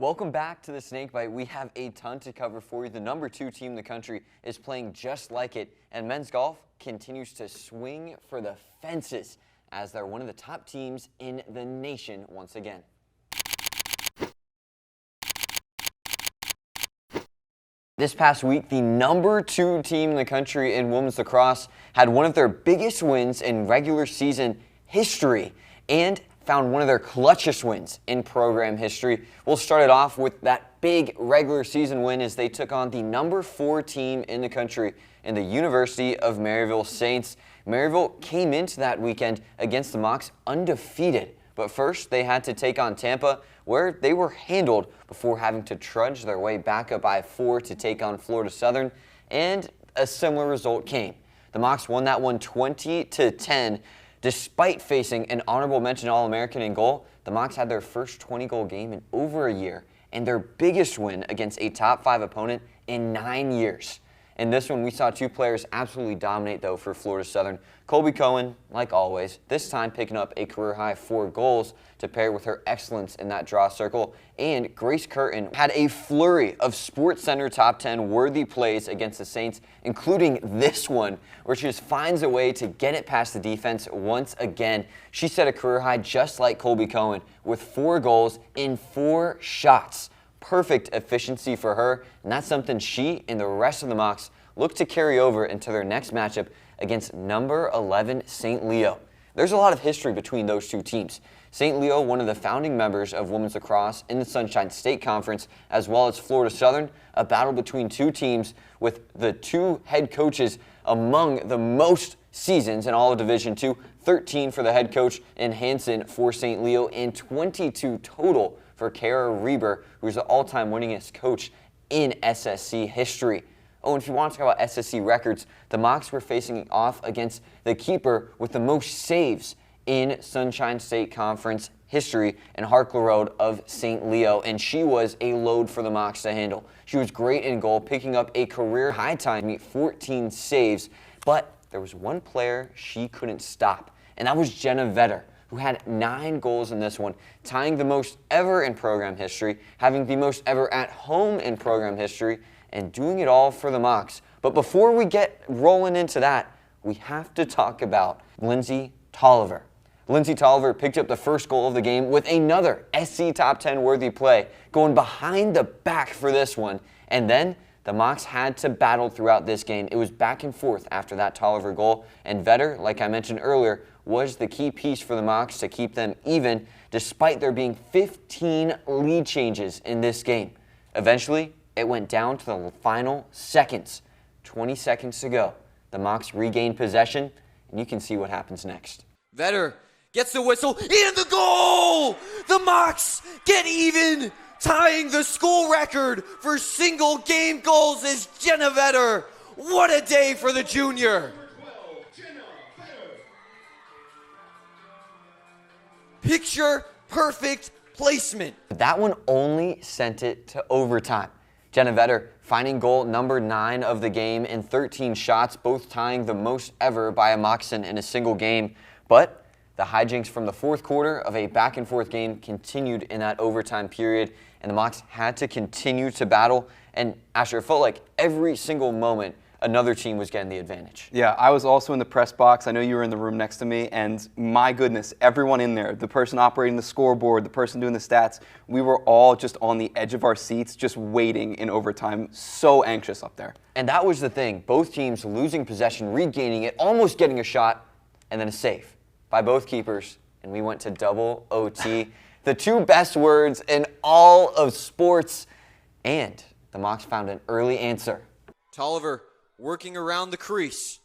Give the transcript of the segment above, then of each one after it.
Welcome back to the Snakebite. We have a ton to cover for you. The number 2 team in the country is playing just like it, and men's golf continues to swing for the fences as they're one of the top teams in the nation once again. This past week, the number 2 team in the country in women's lacrosse had one of their biggest wins in regular season history and found one of their clutchest wins in program history. We'll start it off with that big regular season win as they took on the number 4 team in the country in the University of Maryville Saints. Maryville came into that weekend against the Mocs undefeated, but first they had to take on Tampa, where they were handled before having to trudge their way back up by 4 to take on Florida Southern, and a similar result came. The Mocs won that one 20-10. Despite facing an honorable mention All-American in goal, the Mocs had their first 20-goal game in over a year and their biggest win against a top 5 opponent in 9 years. In this one, we saw 2 players absolutely dominate, though, for Florida Southern. Colby Cohen, like always, this time picking up a career-high 4 goals to pair with her excellence in that draw circle. And Grace Curtin had a flurry of SportsCenter top 10 worthy plays against the Saints, including this one, where she just finds a way to get it past the defense once again. She set a career high just like Colby Cohen with 4 goals in 4 shots. Perfect efficiency for her, and that's something she and the rest of the Mocs look to carry over into their next matchup against number 11 St. Leo. There's a lot of history between those 2 teams. St. Leo, one of the founding members of women's lacrosse in the Sunshine State Conference, as well as Florida Southern, a battle between 2 teams with the 2 head coaches among the most seasons in all of Division II, 13 for the head coach in Hanson for St. Leo, and 22 total for Kara Reber, who's the all-time winningest coach in SSC history. Oh, and if you want to talk about SSC records, the Mocs were facing off against the keeper with the most saves in Sunshine State Conference history in Harkler Road of St. Leo, and she was a load for the Mocs to handle. She was great in goal, picking up a career high time, 14 saves, but there was one player she couldn't stop, and that was Jenna Vetter, who had 9 goals in this one, tying the most ever in program history, having the most ever at home in program history, and doing it all for the Mocs. But before we get rolling into that, we have to talk about Lindsay Tolliver. Lindsay Tolliver picked up the first goal of the game with another SC Top 10 worthy play, going behind the back for this one, and then the Mocs had to battle throughout this game. It was back and forth after that Tolliver goal, and Vetter, like I mentioned earlier, was the key piece for the Mocs to keep them even, despite there being 15 lead changes in this game. Eventually, it went down to the final seconds. 20 seconds to go. The Mocs regained possession, and you can see what happens next. Vetter gets the whistle, and the goal! The Mocs get even! Tying the school record for single game goals is Jenna Vetter. What a day for the junior! Picture perfect placement. That one only sent it to overtime. Jenna Vetter finding goal number 9 of the game in 13 shots, both tying the most ever by a Moxon in a single game. But the hijinks from the 4th quarter of a back-and-forth game continued in that overtime period, and the Mocs had to continue to battle. And Asher, it felt like every single moment another team was getting the advantage. Yeah, I was also in the press box. I know you were in the room next to me, and my goodness, everyone in there, the person operating the scoreboard, the person doing the stats, we were all just on the edge of our seats, just waiting in overtime, so anxious up there. And that was the thing. Both teams losing possession, regaining it, almost getting a shot, and then a save by both keepers, and we went to double OT. The 2 best words in all of sports, and the Mocs found an early answer. Tolliver working around the crease.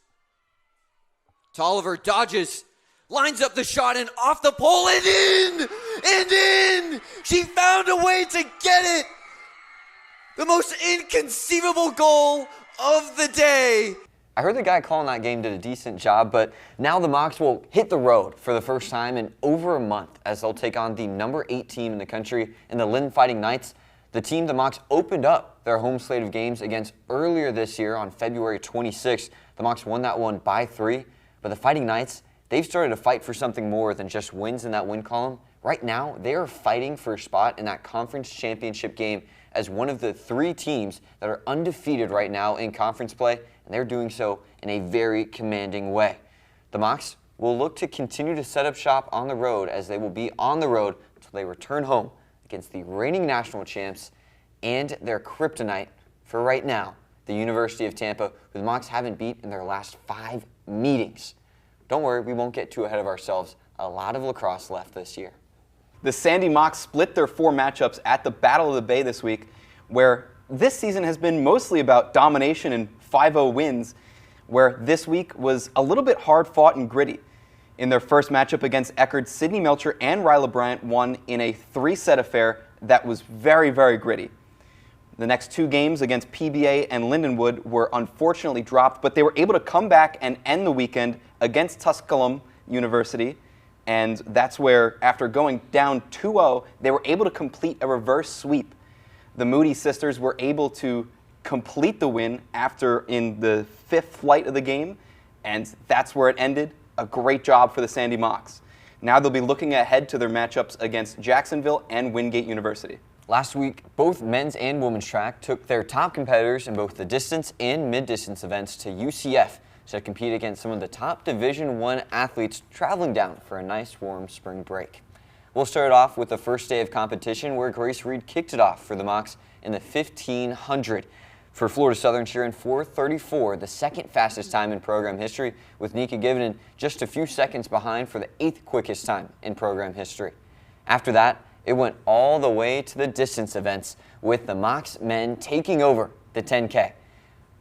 Tolliver dodges, lines up the shot, and off the pole, and in! And in! She found a way to get it! The most inconceivable goal of the day. I heard the guy calling that game did a decent job, but now the Mocs will hit the road for the first time in over a month as they'll take on the number 8 team in the country in the Lynn Fighting Knights. The team the Mocs opened up their home slate of games against earlier this year on February 26th. The Mocs won that one by 3, but the Fighting Knights, they've started to fight for something more than just wins in that win column. Right now, they are fighting for a spot in that conference championship game as one of the 3 teams that are undefeated right now in conference play, and they're doing so in a very commanding way. The Mocs will look to continue to set up shop on the road, as they will be on the road until they return home against the reigning national champs and their kryptonite for right now, the University of Tampa, who the Mocs haven't beat in their last 5 meetings. Don't worry, we won't get too ahead of ourselves. A lot of lacrosse left this year. The Sandy Mocs split their 4 matchups at the Battle of the Bay this week, where this season has been mostly about domination and 5-0 wins, where this week was a little bit hard-fought and gritty. In their first matchup against Eckerd, Sydney Melcher and Ryla Bryant won in a 3-set affair that was very, very gritty. The next 2 games against PBA and Lindenwood were unfortunately dropped, but they were able to come back and end the weekend against Tusculum University, and that's where, after going down 2-0, they were able to complete a reverse sweep. The Moody sisters were able to complete the win after in the 5th flight of the game, and that's where it ended. A great job for the Sandy Mocs. Now they'll be looking ahead to their matchups against Jacksonville and Wingate University. Last week, both men's and women's track took their top competitors in both the distance and mid-distance events to UCF to compete against some of the top Division I athletes traveling down for a nice warm spring break. We'll start off with the first day of competition, where Grace Reed kicked it off for the Mocs in the 1500. For Florida Southern, she ran 4:34, the 2nd fastest time in program history, with Nika Givenen just a few seconds behind for the 8th quickest time in program history. After that, it went all the way to the distance events, with the Mocs men taking over the 10K.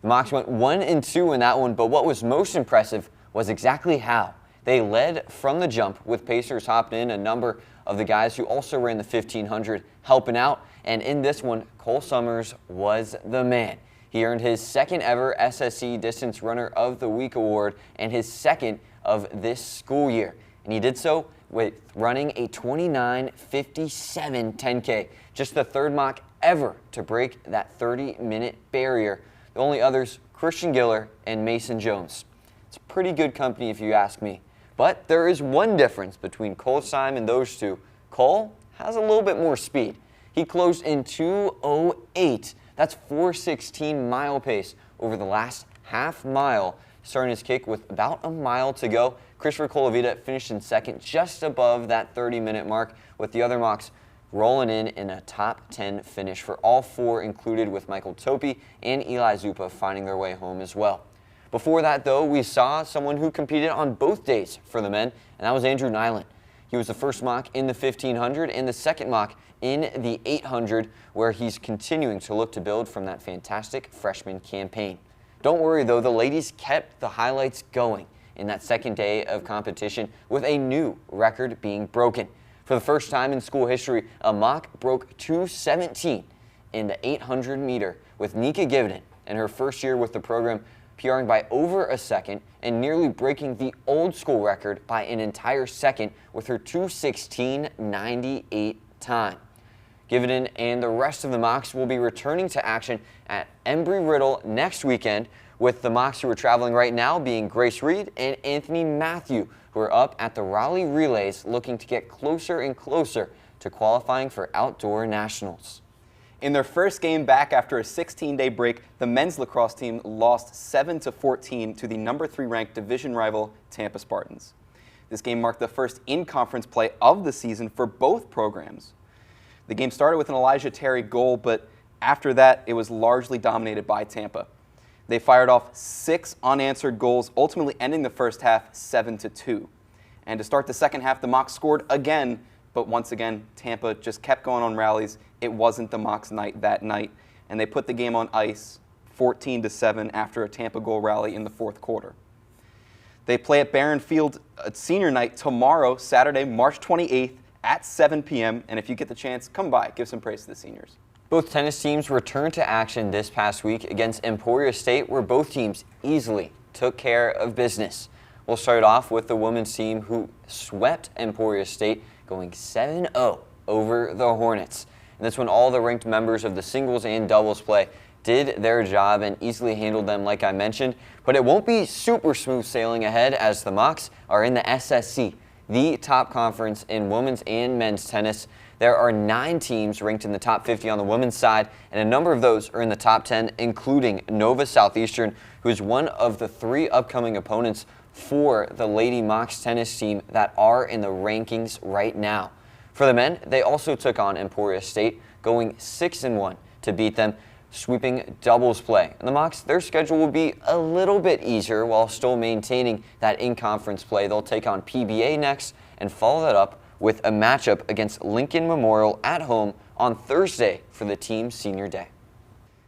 The Mocs went 1-2 in that one, but what was most impressive was exactly how. They led from the jump, with pacers hopping in, a number of the guys who also ran the 1500 helping out, and in this one, Cole Summers was the man. He earned his 2nd ever SSC Distance Runner of the Week award and his 2nd of this school year, and he did so with running a 29:57 10K, just the 3rd mock ever to break that 30-minute barrier. The only others, Christian Giller and Mason Jones. It's pretty good company if you ask me. But there is one difference between Cole Syme and those two. Cole has a little bit more speed. He closed in 2:08. That's 4:16 mile pace over the last half mile, starting his kick with about a mile to go. Christopher Colavita finished in 2nd, just above that 30-minute mark, with the other Mocs rolling in a top 10 finish for all 4 included, with Michael Topi and Eli Zupa finding their way home as well. Before that, though, we saw someone who competed on both days for the men, and that was Andrew Nyland. He was the 1st mock in the 1500 and the 2nd mock in the 800, where he's continuing to look to build from that fantastic freshman campaign. Don't worry, though, the ladies kept the highlights going in that 2nd day of competition, with a new record being broken. For the first time in school history, a mock broke 2:17 in the 800 meter, with Nika Givenen in her first year with the program PRing by over a second and nearly breaking the old school record by an entire second with her 2:16.98 time. Givenen and the rest of the Mocs will be returning to action at Embry-Riddle next weekend, with the Mocs who are traveling right now being Grace Reed and Anthony Matthew, who are up at the Raleigh Relays looking to get closer and closer to qualifying for outdoor nationals. In their first game back after a 16-day break, the men's lacrosse team lost 7-14 to the number 3 ranked division rival Tampa Spartans. This game marked the first in-conference play of the season for both programs. The game started with an Elijah Terry goal, but after that, it was largely dominated by Tampa. They fired off 6 unanswered goals, ultimately ending the first half 7-2. And to start the second half, the Mocs scored again, but once again, Tampa just kept going on rallies. It wasn't the Mocs' night that night, and they put the game on ice 14-7 after a Tampa goal rally in the 4th quarter. They play at Barron Field at senior night tomorrow, Saturday, March 28th at 7 p.m., and if you get the chance, come by, give some praise to the seniors. Both tennis teams returned to action this past week against Emporia State, where both teams easily took care of business. We'll start off with the women's team, who swept Emporia State, going 7-0 over the Hornets. And this one, all the ranked members of the singles and doubles play did their job and easily handled them, like I mentioned. But it won't be super smooth sailing ahead, as the Mocs are in the SSC, the top conference in women's and men's tennis. There are 9 teams ranked in the top 50 on the women's side, and a number of those are in the top 10, including Nova Southeastern, who is one of the 3 upcoming opponents for the Lady Mocs tennis team that are in the rankings right now. For the men, they also took on Emporia State, going 6-1 to beat them, sweeping doubles play. And the Mocs, their schedule will be a little bit easier while still maintaining that in-conference play. They'll take on PBA next and follow that up with a matchup against Lincoln Memorial at home on Thursday for the team's senior day.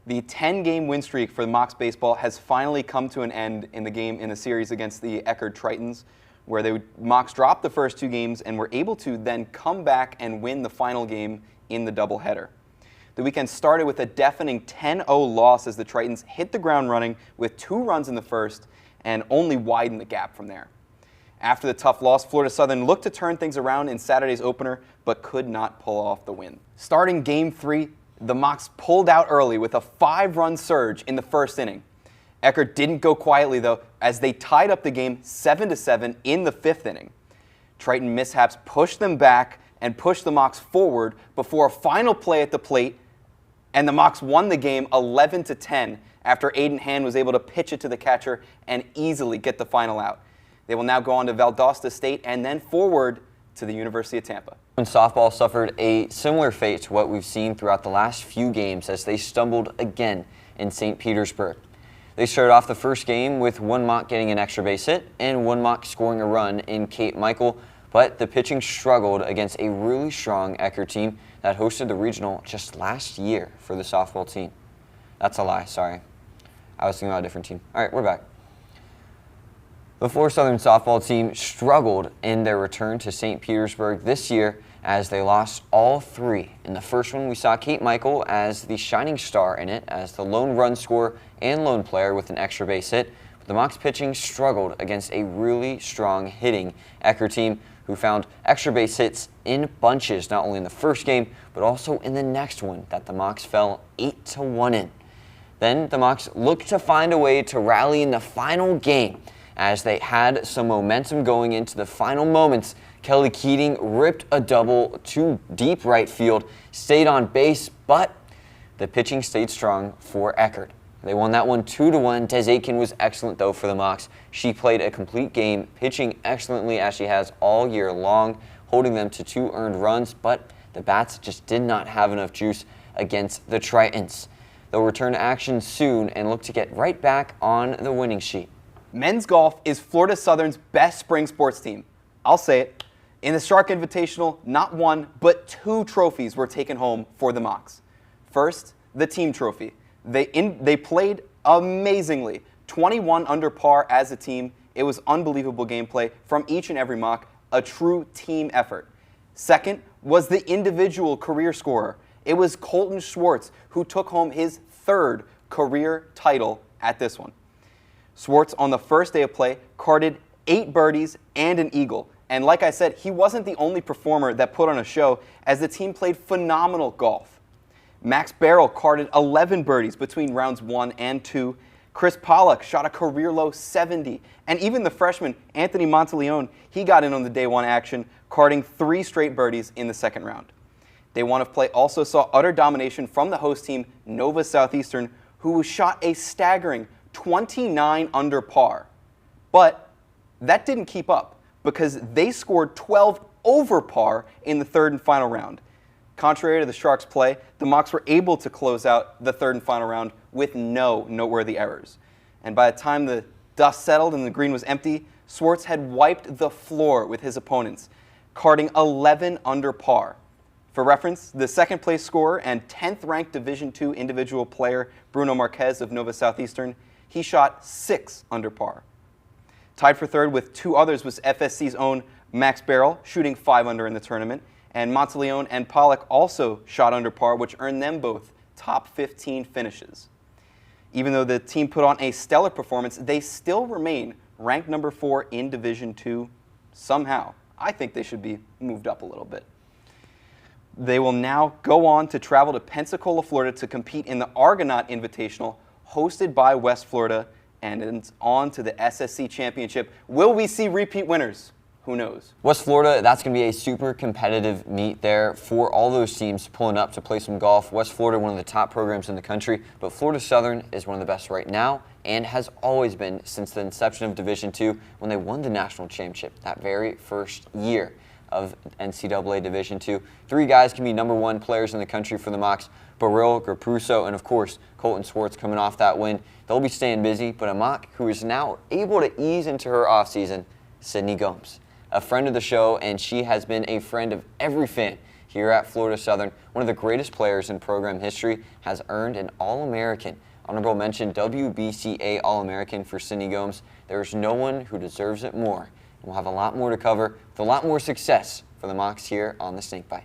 The 10-game win streak for the Mocs baseball has finally come to an end in the series against the Eckerd Tritons, where Mocs dropped the first 2 games and were able to then come back and win the final game in the doubleheader. The weekend started with a deafening 10-0 loss as the Tritons hit the ground running with 2 runs in the first and only widened the gap from there. After the tough loss, Florida Southern looked to turn things around in Saturday's opener, but could not pull off the win. Starting Game 3, the Mocs pulled out early with a 5-run surge in the first inning. Eckerd didn't go quietly, though, as they tied up the game 7-7 in the 5th inning. Triton mishaps pushed them back and pushed the Mocs forward before a final play at the plate, and the Mocs won the game 11-10 after Aiden Hand was able to pitch it to the catcher and easily get the final out. They will now go on to Valdosta State and then forward to the University of Tampa. Softball suffered a similar fate to what we've seen throughout the last few games as they stumbled again in St. Petersburg. They started off the first game with one Moc getting an extra base hit and one Moc scoring a run in Kate Michael, but the pitching struggled against a really strong Eckerd team that hosted the regional just last year for the softball team. That's a lie, sorry. I was thinking about a different team. All right, we're back. The Florida Southern softball team struggled in their return to St. Petersburg this year as they lost all 3. In the first one, we saw Kate Michael as the shining star in it, as the lone run scorer and lone player with an extra base hit. But the Mocs pitching struggled against a really strong hitting Eckerd team who found extra base hits in bunches, not only in the first game, but also in the next one that the Mocs fell 8-1 in. Then the Mocs looked to find a way to rally in the final game, as they had some momentum going into the final moments. Kelly Keating ripped a double to deep right field, stayed on base, but the pitching stayed strong for Eckerd. They won that one 2-1. 𝙏𝙃𝙀 was excellent, though, for the Mocs. She played a complete game, pitching excellently as she has all year long, holding them to 2 earned runs, but the bats just did not have enough juice against the Tritons. They'll return to action soon and look to get right back on the winning sheet. Men's golf is Florida Southern's best spring sports team. I'll say it. In the Shark Invitational, not 1, but 2 trophies were taken home for the Mocs. First, the team trophy. They played amazingly. 21 under par as a team. It was unbelievable gameplay from each and every Moc, a true team effort. Second was the individual career scorer. It was Colton Schwartz who took home his 3rd career title at this one. Schwartz, on the first day of play, carded 8 birdies and an eagle. And like I said, he wasn't the only performer that put on a show, as the team played phenomenal golf. Max Barrell carded 11 birdies between rounds 1 and 2. Chris Pollock shot a career-low 70. And even the freshman, Anthony Monteleone, he got in on the day 1 action, carding 3 straight birdies in the second round. Day 1 of play also saw utter domination from the host team, Nova Southeastern, who shot a staggering 29 under par. But that didn't keep up, because they scored 12 over par in the 3rd and final round. Contrary to the Sharks' play, the Mocs were able to close out the 3rd and final round with no noteworthy errors. And by the time the dust settled and the green was empty, Schwartz had wiped the floor with his opponents, carding 11 under par. For reference, the 2nd place scorer and 10th ranked Division II individual player Bruno Marquez of Nova Southeastern, he shot 6 under par. Tied for 3rd with 2 others was FSC's own Max Barrell, shooting 5 under in the tournament, and Monteleone and Pollock also shot under par, which earned them both top 15 finishes. Even though the team put on a stellar performance, they still remain ranked number 4 in Division II somehow. I think they should be moved up a little bit. They will now go on to travel to Pensacola, Florida to compete in the Argonaut Invitational, hosted by West Florida, and it's on to the SSC Championship. Will we see repeat winners? Who knows? West Florida, that's going to be a super competitive meet there for all those teams pulling up to play some golf. West Florida, one of the top programs in the country, but Florida Southern is one of the best right now and has always been since the inception of Division II when they won the national championship that very first year of NCAA Division II. 3 guys can be #1 players in the country for the Mocs: Burrill, Grapruso, and of course Colton Swartz coming off that win. They'll be staying busy, but a Moc who is now able to ease into her offseason, Sydney Gomes, a friend of the show, and she has been a friend of every fan here at Florida Southern. One of the greatest players in program history, has earned an All-American. Honorable mention, WBCA All-American for Sydney Gomes. There's no one who deserves it more. We'll have a lot more to cover with a lot more success for the Mocs here on the Snakebite.